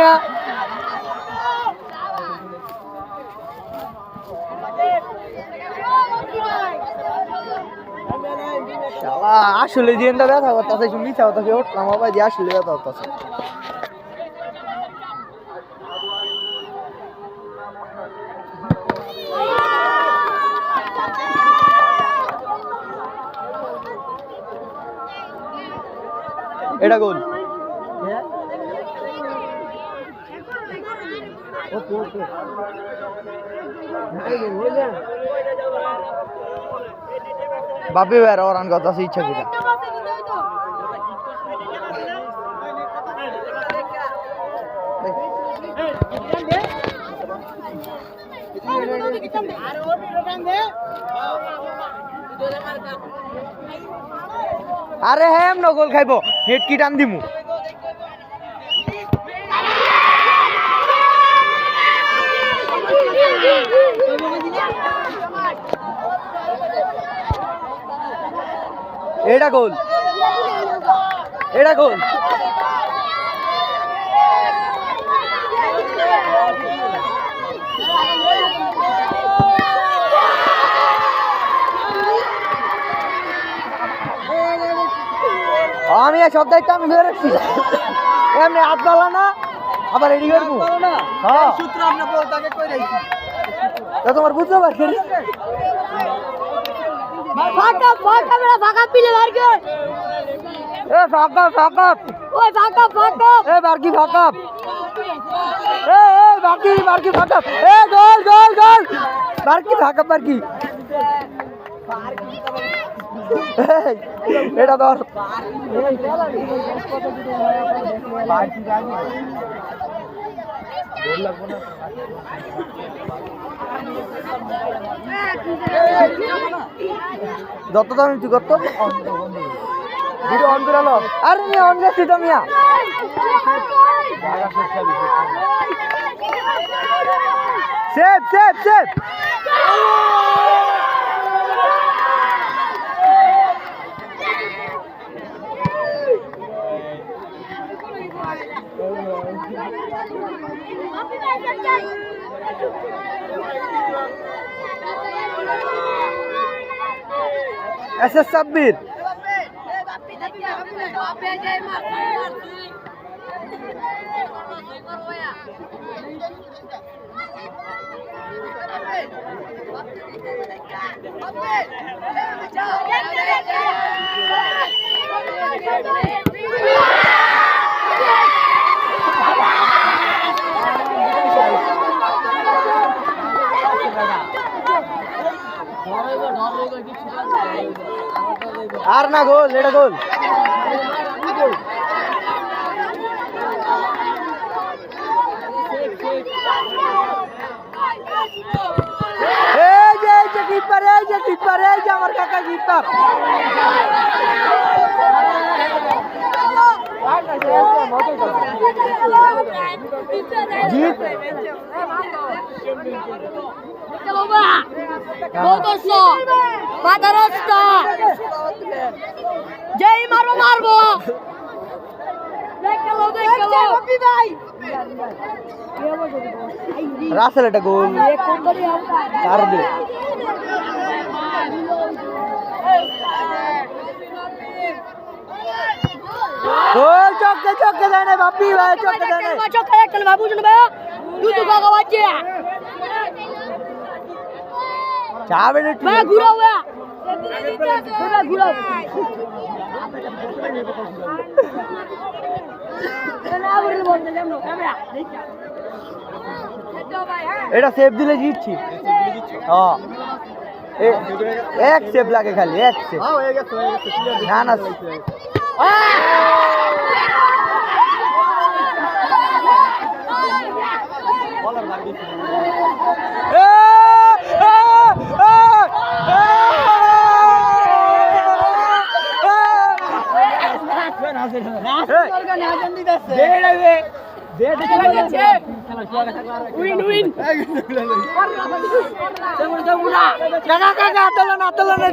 টাকা আসলে দিনটা ব্যথা করতেছে একটু মিথ্যা কথা উঠলাম বাবা দিয়ে আসলে ব্যথা করতেছে এটা গোল বাপি ভাইয়ের রান কথা আছে ইচ্ছা কিনা আরে হ্যাঁ এমন গোল খাইব হেড কি টান দিমু এটা গোল এটা গোল আমি সব দায়িত্ব আমি বেরোচ্ছি এমনি হাত পালা না আবার রেডি করবো তোমার বুঝতে পারছি এটা ধর যত দাম তুই কত ভিডিও অন করে লো আরে মিয়া অন করছি তো মিয়া save save save SS Sabbir আর না গোল এটা গোল কিপার এই যে আমার কাকা কিপার জিত যেই মারবো মারবো রাসেল এটা গোল কার দে গোল চক্কে চক্কে দেয় না বাপি ভাই চক্কে দেয় না চক্কে একটা বাবু জন ভাই দুটো কাকা বাজে চাবে না ভাই ঘুরাও ভাই ঘুরাও এটা সেভ দিলে জিতছি হ্যাঁ এক সেভ লাগে খালি এক সেভ না না উইন উইন কাকা কাকা আতলা না